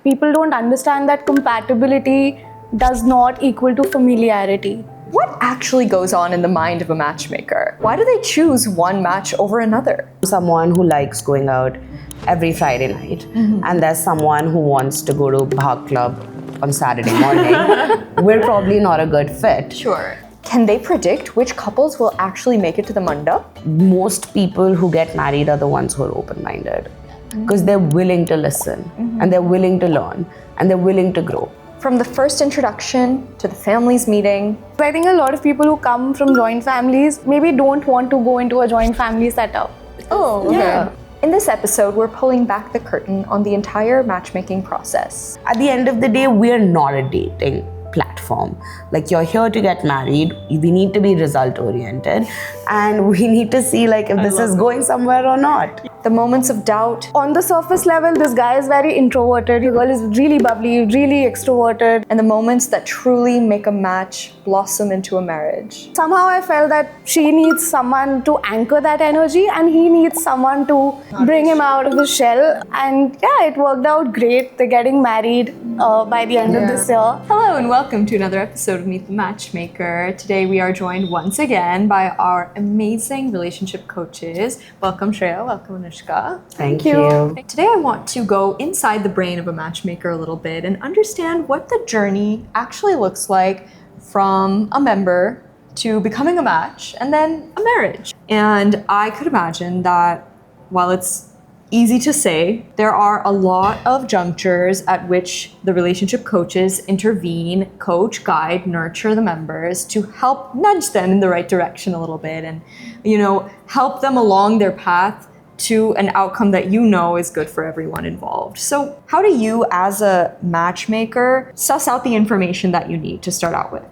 people don't understand that compatibility does not equal to familiarity. What actually goes on in the mind of a matchmaker? Why do they choose one match over another? Someone who likes going out every Friday night, and there's someone who wants to go to Bhag Club on Saturday morning, we're probably not a good fit. Sure. Can they predict which couples will actually make it to the mandap? Most people who get married are the ones who are open-minded because they're willing to listen and they're willing to learn and they're willing to grow. From the first introduction to the families meeting. I think a lot of people who come from joint families maybe don't want to go into a joint family setup. Oh, okay. Yeah. In this episode, we're pulling back the curtain on the entire matchmaking process. At the end of the day, we're not a dating platform. Like, you're here to get married, we need to be result oriented, and we need to see like if this is going somewhere or not. The moments of doubt. On the surface level, this guy is very introverted, the girl is really bubbly, really extroverted. And the moments that truly make a match blossom into a marriage. Somehow I felt that she needs someone to anchor that energy and he needs someone to bring him out of the shell. And yeah, it worked out great. They're getting married by the end of this year. Hello and welcome to another episode of Meet the Matchmaker. Today we are joined once again by our amazing relationship coaches. Welcome Shreya, welcome Anushka. Thank you. Today I want to go inside the brain of a matchmaker a little bit and understand what the journey actually looks like from a member to becoming a match and then a marriage. And I could imagine that while it's easy to say, there are a lot of junctures at which the relationship coaches intervene, coach, guide, nurture the members to help nudge them in the right direction a little bit and, you know, help them along their path to an outcome that you know is good for everyone involved. So how do you as a matchmaker suss out the information that you need to start out with?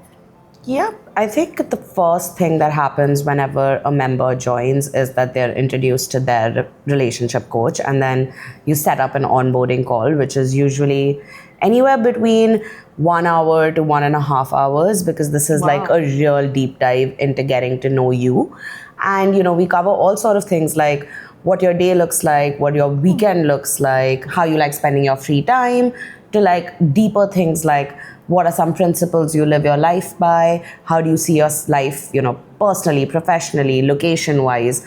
Yeah, I think the first thing that happens whenever a member joins is that they're introduced to their relationship coach, and then you set up an onboarding call, which is usually anywhere between 1 hour to 1.5 hours, because this is like a real deep dive into getting to know you. And, you know, we cover all sort of things like what your day looks like, what your weekend looks like, how you like spending your free time, to like deeper things like what are some principles you live your life by, how do you see your life, you know, personally, professionally, location-wise,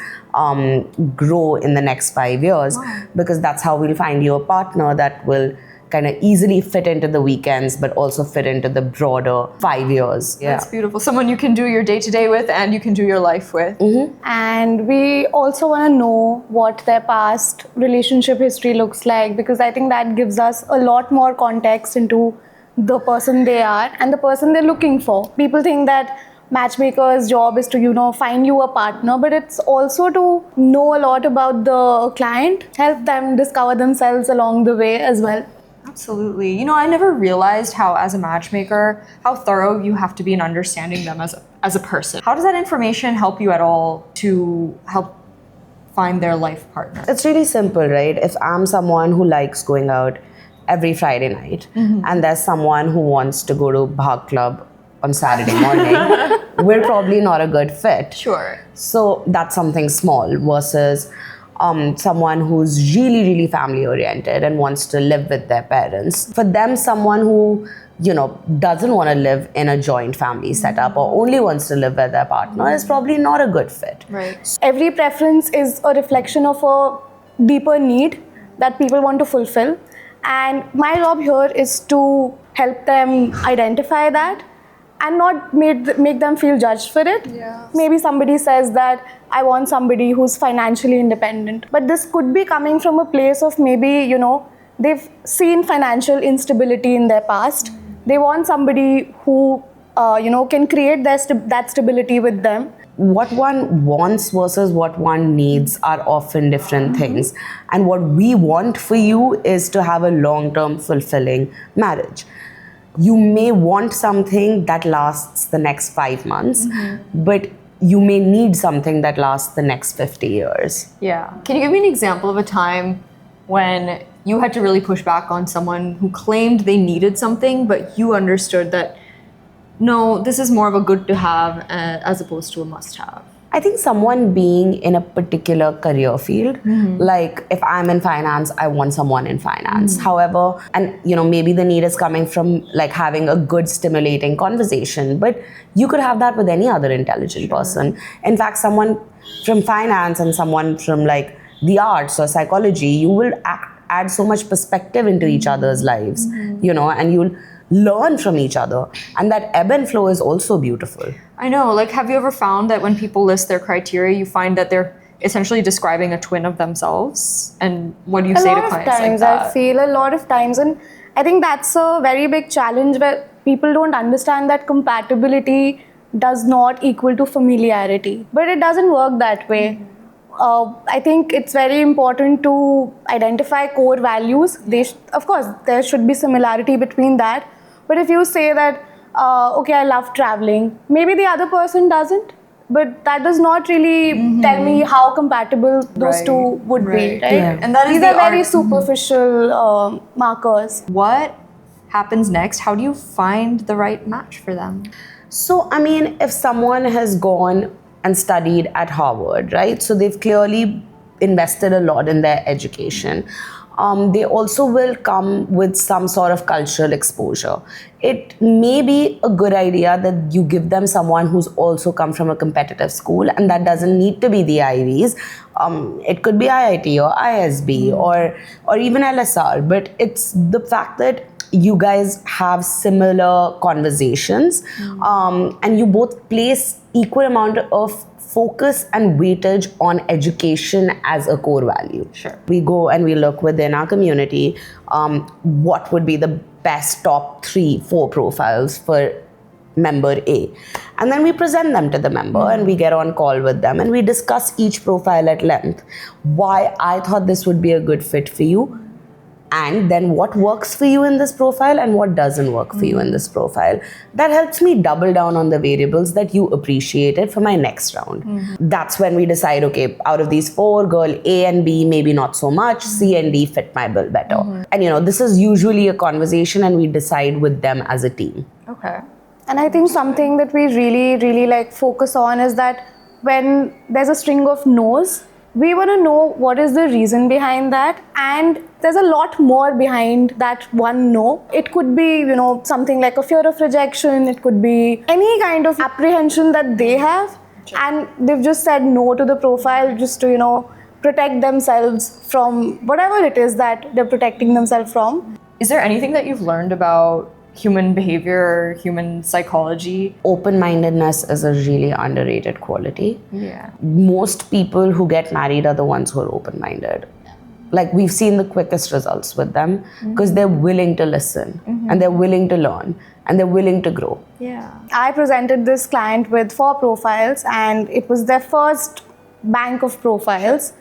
grow in the next 5 years, because that's how we'll find you a partner that will kind of easily fit into the weekends, but also fit into the broader 5 years. Yeah. That's beautiful. Someone you can do your day-to-day with and you can do your life with. And we also want to know what their past relationship history looks like, because I think that gives us a lot more context into the person they are and the person they're looking for. People think that matchmaker's job is to, you know, find you a partner, but it's also to know a lot about the client, help them discover themselves along the way as well. Absolutely. You know, I never realized how, as a matchmaker, how thorough you have to be in understanding them as a person. How does that information help you at all to help find their life partner? It's really simple, right? If I'm someone who likes going out every Friday night, and there's someone who wants to go to Bhag Club on Saturday morning, we're probably not a good fit. Sure. So that's something small versus someone who's really, really family oriented and wants to live with their parents. For them, someone who, you know, doesn't want to live in a joint family setup or only wants to live with their partner is probably not a good fit. Right. Every preference is a reflection of a deeper need that people want to fulfill. And my job here is to help them identify that and not make them feel judged for it. Yeah. Maybe somebody says that I want somebody who's financially independent. But this could be coming from a place of maybe, you know, they've seen financial instability in their past. They want somebody who, you know, can create that stability with them. What one wants versus what one needs are often different things. And what we want for you is to have a long-term fulfilling marriage. You may want something that lasts the next 5 months, but you may need something that lasts the next 50 years. Yeah. Can you give me an example of a time when you had to really push back on someone who claimed they needed something, but you understood that no, this is more of a good to have as opposed to a must have? I think someone being in a particular career field, like if I'm in finance, I want someone in finance. However, and maybe the need is coming from like having a good stimulating conversation, but you could have that with any other intelligent person. In fact, someone from finance and someone from like the arts or psychology, you will add so much perspective into each other's lives, and you'll learn from each other. And that ebb and flow is also beautiful. I know, like, have you ever found that when people list their criteria, you find that they're essentially describing a twin of themselves? And what do you say to clients like that? I feel a lot of times, and I think that's a very big challenge where people don't understand that compatibility does not equal to familiarity. But it doesn't work that way. I think it's very important to identify core values. Of course, there should be similarity between that. But if you say that, okay, I love traveling, maybe the other person doesn't, but that does not really tell me how compatible those two would be, right? Yeah. And that is These are very superficial markers. What happens next? How do you find the right match for them? So, I mean, if someone has gone and studied at Harvard, right? So they've clearly invested a lot in their education. They also will come with some sort of cultural exposure. It may be a good idea that you give them someone who's also come from a competitive school, and that doesn't need to be the Ivies. It could be IIT or ISB or even LSR, but it's the fact that you guys have similar conversations and you both place equal amount of focus and weightage on education as a core value. Sure. We go and we look within our community, what would be the best top 3-4 profiles for member A. And then we present them to the member and we get on call with them and we discuss each profile at length. Why I thought this would be a good fit for you, and then what works for you in this profile and what doesn't work for you in this profile. That helps me double down on the variables that you appreciated for my next round. That's when we decide, okay, out of these 4, girl A and B, maybe not so much, C and D fit my bill better. And this is usually a conversation and we decide with them as a team. Okay. And I think something that we really, really like focus on is that when there's a string of no's, we want to know what is the reason behind that, and there's a lot more behind that one no. It could be, something like a fear of rejection, it could be any kind of apprehension that they have, and they've just said no to the profile just to, protect themselves from whatever it is that they're protecting themselves from. Is there anything that you've learned about human behavior or human psychology? Open-mindedness is a really underrated quality. Yeah. Most people who get married are the ones who are open-minded. Like, we've seen the quickest results with them because they're willing to listen and they're willing to learn and they're willing to grow. Yeah. I presented this client with 4 profiles and it was their first bank of profiles.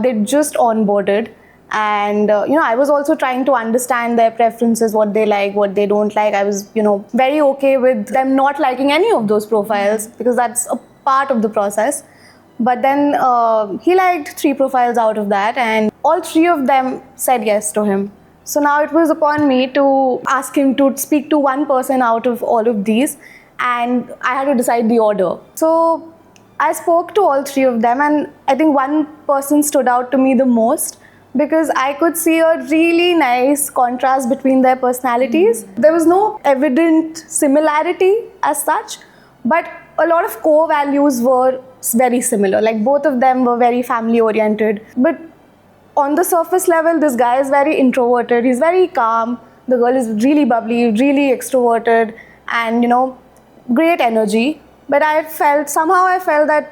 They just onboarded. And, I was also trying to understand their preferences, what they like, what they don't like. I was, very okay with them not liking any of those profiles because that's a part of the process. But then he liked 3 profiles out of that and all 3 of them said yes to him. So now it was upon me to ask him to speak to one person out of all of these, and I had to decide the order. So I spoke to all 3 of them, and I think one person stood out to me the most, because I could see a really nice contrast between their personalities. There was no evident similarity as such, but a lot of core values were very similar. Like, both of them were very family oriented. But on the surface level, this guy is very introverted, he's very calm. The girl is really bubbly, really extroverted, and great energy. But I felt that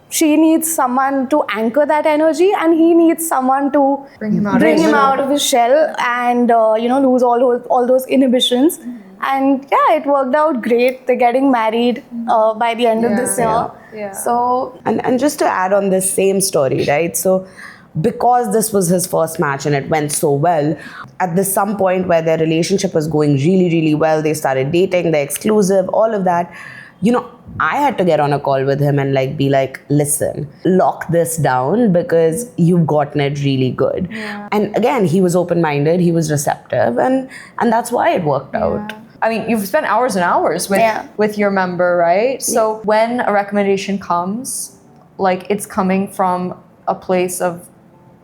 she needs someone to anchor that energy, and he needs someone to Bring him out of his shell and lose all those inhibitions. And yeah, it worked out great. They're getting married by the end of this year. Yeah. So And just to add on this same story, right? So because this was his first match and it went so well, at this some point where their relationship was going really, really well, they started dating, they're exclusive, all of that. I had to get on a call with him and be like, listen, lock this down because you've gotten it really good. Yeah. And again, he was open-minded, he was receptive, and that's why it worked out. I mean, you've spent hours and hours with your member, right? So when a recommendation comes, like it's coming from a place of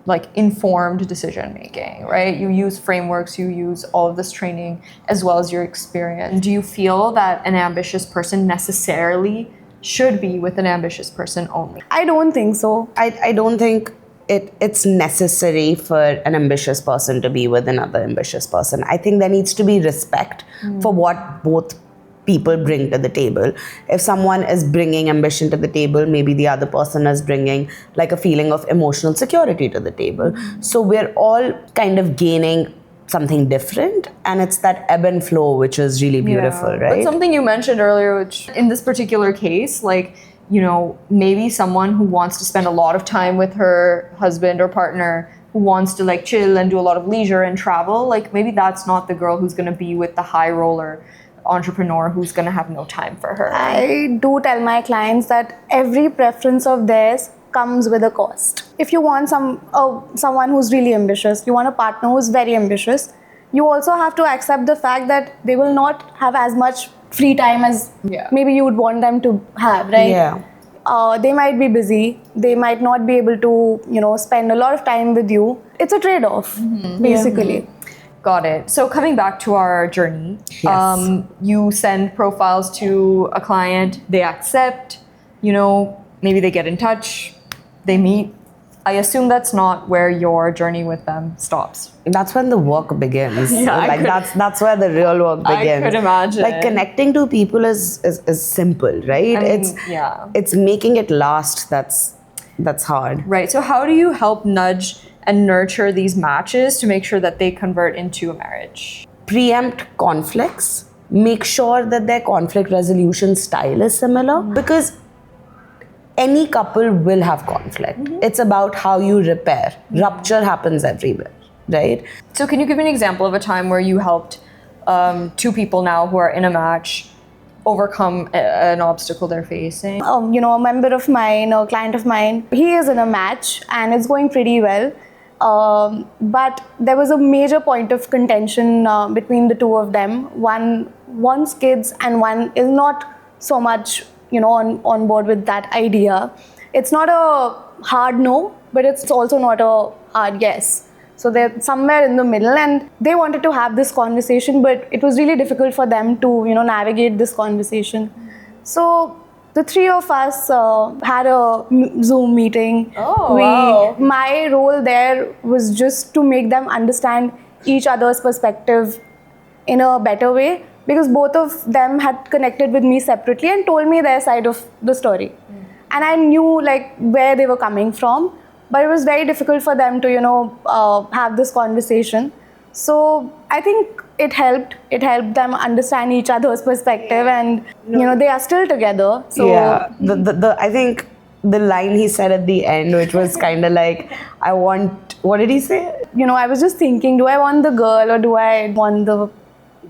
like informed decision making, right? You use frameworks, you use all of this training as well as your experience. Do you feel that an ambitious person necessarily should be with an ambitious person only? I don't think so. I don't think it's necessary for an ambitious person to be with another ambitious person. I think there needs to be respect for what both people bring to the table. If someone is bringing ambition to the table, maybe the other person is bringing like a feeling of emotional security to the table. So we're all kind of gaining something different, and it's that ebb and flow which is really beautiful, right? But something you mentioned earlier, which in this particular case, like, you know, maybe someone who wants to spend a lot of time with her husband or partner, who wants to like chill and do a lot of leisure and travel, like maybe that's not the girl who's going to be with the high roller entrepreneur who's going to have no time for her. I do tell my clients that every preference of theirs comes with a cost. If you want someone who's really ambitious, you want a partner who's very ambitious, you also have to accept the fact that they will not have as much free time as maybe you would want them to have, right? Yeah. They might be busy. They might not be able to, you know, spend a lot of time with you. It's a trade-off, basically. Got it. So coming back to our journey, you send profiles to a client, they accept, you know, maybe they get in touch, they meet. I assume that's not where your journey with them stops. That's when the work begins. Yeah, that's where the real work begins. I could imagine. Like connecting to people is simple, right? I mean, it's making it last that's hard. Right. So how do you help nudge and nurture these matches to make sure that they convert into a marriage? Preempt conflicts. Make sure that their conflict resolution style is similar, because any couple will have conflict. It's about how you repair. Rupture happens everywhere, right? So can you give me an example of a time where you helped two people now who are in a match overcome an obstacle they're facing? You know, a member of mine, a client of mine, he is in a match and it's going pretty well. But there was a major point of contention between the two of them. One wants kids and one is not so much, you know, on board with that idea. It's not a hard no, but it's also not a hard yes. So they're somewhere in the middle, and they wanted to have this conversation, but it was really difficult for them to, you know, navigate this conversation. So the three of us had a Zoom meeting. Wow. My role there was just to make them understand each other's perspective in a better way, because both of them had connected with me separately and told me their side of the story. And I knew like where they were coming from, but it was very difficult for them to, you know, have this conversation. So I think it helped them understand each other's perspective, and you know, they are still together. So I think the line he said at the end, which was kind of like, what did he say? You know, I was just thinking, do I want the girl or do I want the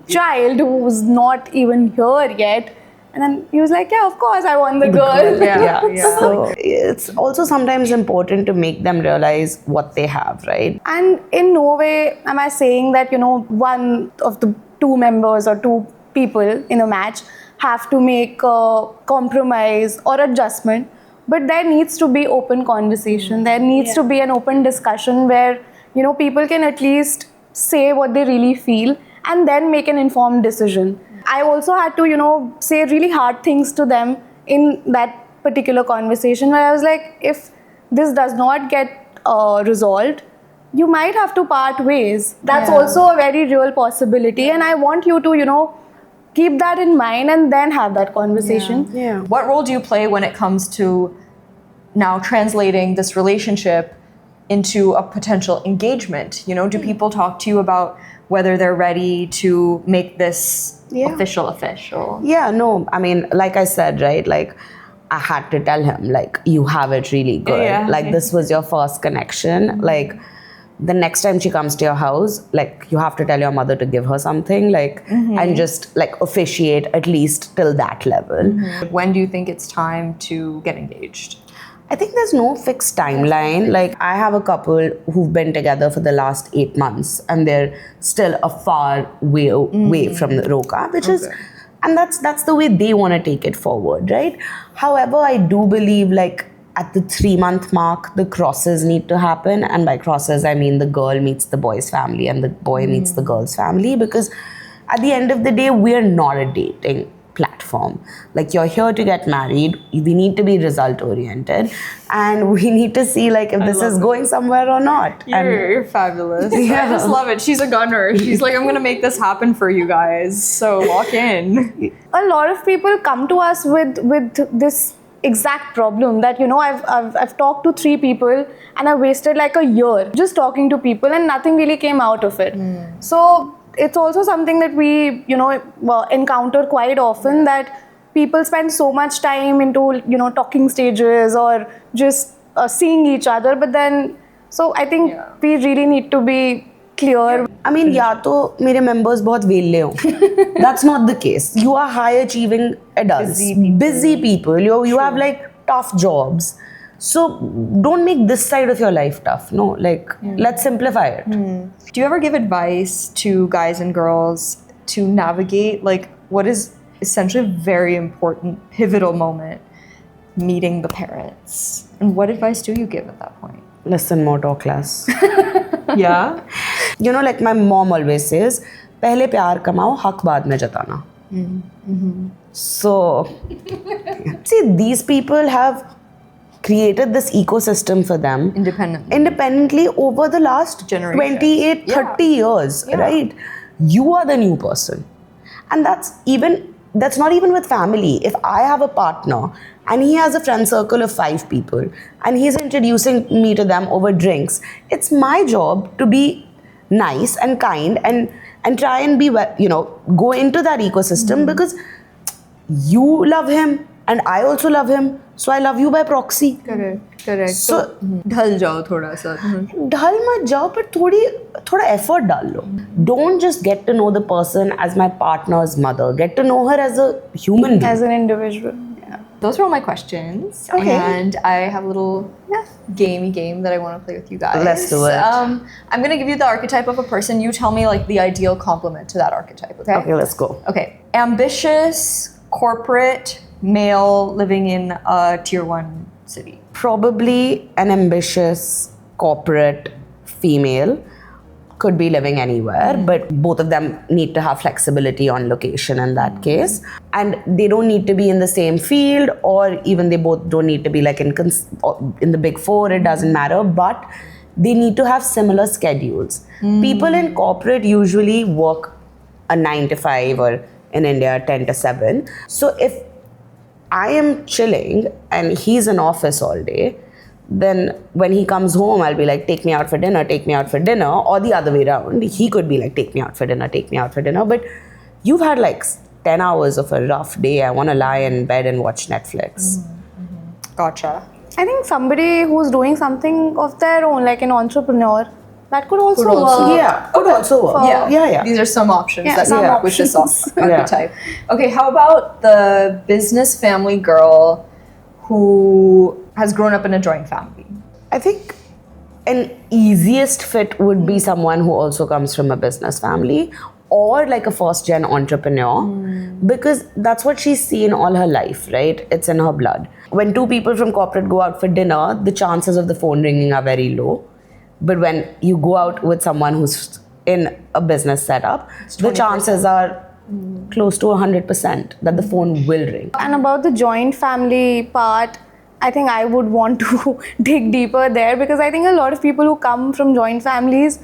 child who's not even here yet? And then he was like, yeah, of course I want the girl. Yeah. So it's also sometimes important to make them realize what they have, right? And in no way am I saying that, you know, one of the two members or two people in a match have to make a compromise or adjustment, but there needs to be open conversation. There needs to be an open discussion where, you know, people can at least say what they really feel and then make an informed decision. I also had to, you know, say really hard things to them in that particular conversation, where I was like, if this does not get resolved, you might have to part ways. That's also a very real possibility, and I want you to, you know, keep that in mind and then have that conversation. What role do you play when it comes to now translating this relationship into a potential engagement? You know, do people talk to you about whether they're ready to make this official? Yeah, no, I mean, like I said, right, like I had to tell him, like, you have it really good. Like, this was your first connection. Like, the next time she comes to your house, like, you have to tell your mother to give her something, like, and just like officiate at least till that level. When do you think it's time to get engaged? I think there's no fixed timeline. Like, I have a couple who've been together for the last 8 months and they're still a far way away from the Roka, which is, and that's the way they want to take it forward, right? However, I do believe like at the 3-month mark, the crosses need to happen. And by crosses, I mean the girl meets the boy's family and the boy meets the girl's family, because at the end of the day, we're not a dating platform. Like, you're here to get married. We need to be result oriented, and we need to see like if this is going somewhere or not. You're fabulous. Yeah. I just love it. She's a gunner. She's like, I'm gonna make this happen for you guys. So lock in. A lot of people come to us with this exact problem that, you know, I've talked to 3 people and I wasted like a year just talking to people and nothing really came out of it. So it's also something that we, you know, encounter quite often, that people spend so much time into, you know, talking stages or just seeing each other, but then, so I think we really need to be clear. I mean, या तो मेरे members बहुत वेले हो. That's not the case. You are high achieving adults, busy people. You have like tough jobs. So don't make this side of your life tough. No, like let's simplify it. Do you ever give advice to guys and girls to navigate like what is essentially a very important pivotal moment, meeting the parents? And what advice do you give at that point? Listen more, talk less. Yeah. You know, like my mom always says, पहले प्यार कमाओ, हक बाद में जताना. So, see, these people have created this ecosystem for them independently over the last Generation. 28, 30 years, right? You are the new person. And that's not even with family. If I have a partner and he has a friend circle of 5 people and he's introducing me to them over drinks, it's my job to be nice and kind and try and be, you know, go into that ecosystem because you love him and I also love him, so I love you by proxy. Correct. So ढल जाओ थोड़ा सा. ढल मत जाओ, पर थोड़ा effort डाल लो. Don't just get to know the person as my partner's mother. Get to know her as a human being. As an individual. Those are all my questions. Okay. And I have a little game that I want to play with you guys. Let's do it. I'm going to give you the archetype of a person. You tell me like the ideal complement to that archetype, okay? Okay, let's go. Okay. Ambitious, corporate, male living in a tier 1 city. Probably an ambitious corporate female. Could be living anywhere, but both of them need to have flexibility on location in that case. And they don't need to be in the same field, or even they both don't need to be like in the big 4, it doesn't matter, but they need to have similar schedules. People in corporate usually work a 9 to 5 or in India 10 to 7. So if I am chilling and he's in office all day, then when he comes home, I'll be like, take me out for dinner, or the other way around. He could be like, take me out for dinner. But you've had like 10 hours of a rough day. I want to lie in bed and watch Netflix. Gotcha. I think somebody who's doing something of their own, like an entrepreneur, that could also work. Yeah, could also work. Yeah. These are some options Yeah, that some work with this options. archetype. Okay, how about the business family girl who has grown up in a joint family? I think an easiest fit would be someone who also comes from a business family or like a first-gen entrepreneur, because that's what she's seen all her life, right? It's in her blood. When 2 people from corporate go out for dinner, the chances of the phone ringing are very low. But when you go out with someone who's in a business setup, the chances are close to 100% that the phone will ring. And about the joint family part, I think I would want to dig deeper there, because I think a lot of people who come from joint families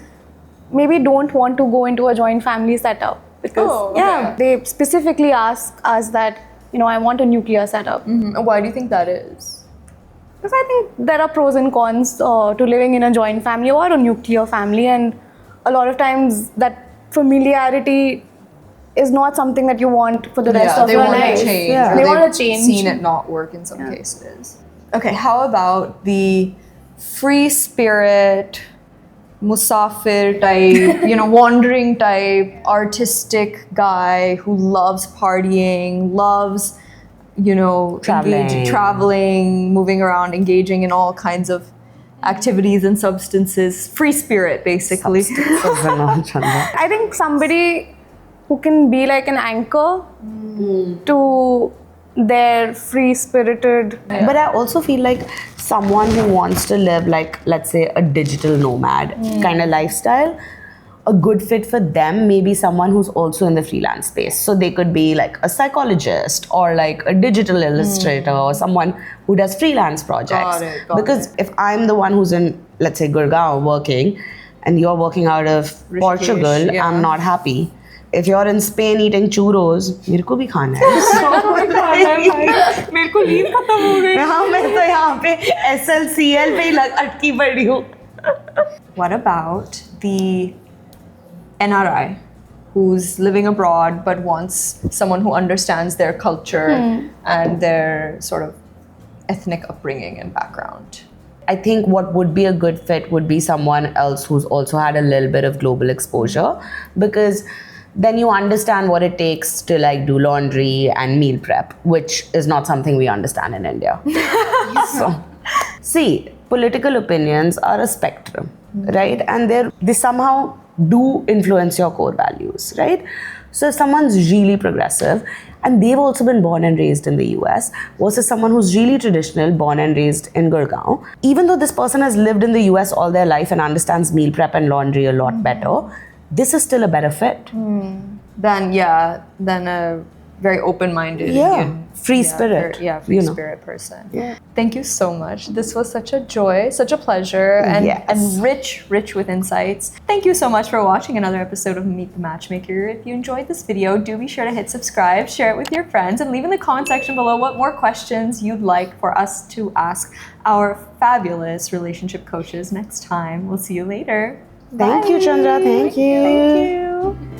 maybe don't want to go into a joint family setup, because they specifically ask us that, you know, I want a nuclear setup. Why do you think that is? Because I think there are pros and cons to living in a joint family or a nuclear family, and a lot of times that familiarity is not something that you want for the rest of your life. Change. They want to change. Seen it not work in some cases. Okay, how about the free spirit, musafir type, you know, wandering type, artistic guy who loves partying, loves traveling, moving around, engaging in all kinds of activities and substances. Free spirit, basically. I think somebody who can be like an anchor to their free-spirited. But I also feel like someone who wants to live like, let's say, a digital nomad kind of lifestyle, a good fit for them may be someone who's also in the freelance space. So they could be like a psychologist or like a digital illustrator or someone who does freelance projects. Because if I'm the one who's in, let's say, Gurgaon working and you're working out of Portugal, I'm not happy. If you're in Spain eating churros, मेरे को भी खाना है. मेरे को leave खत्म हो गई. हाँ, मैं तो यहाँ पे SLCL पे ही अटकी पड़ी हूँ. What about the NRI who's living abroad but wants someone who understands their culture and their sort of ethnic upbringing and background? I think what would be a good fit would be someone else who's also had a little bit of global exposure, because then you understand what it takes to like do laundry and meal prep, which is not something we understand in India. So, see, political opinions are a spectrum, right? And they somehow do influence your core values, right? So if someone's really progressive and they've also been born and raised in the US versus someone who's really traditional, born and raised in Gurgaon, even though this person has lived in the US all their life and understands meal prep and laundry a lot better, this is still a better fit. Than a very open-minded, free spirit, free spirit person. Thank you so much. This was such a joy, such a pleasure, and rich with insights. Thank you so much for watching another episode of Meet the Matchmaker. If you enjoyed this video, do be sure to hit subscribe, share it with your friends, and leave in the comment section below what more questions you'd like for us to ask our fabulous relationship coaches next time. We'll see you later. Thank you, Chandra. Thank you. Thank you.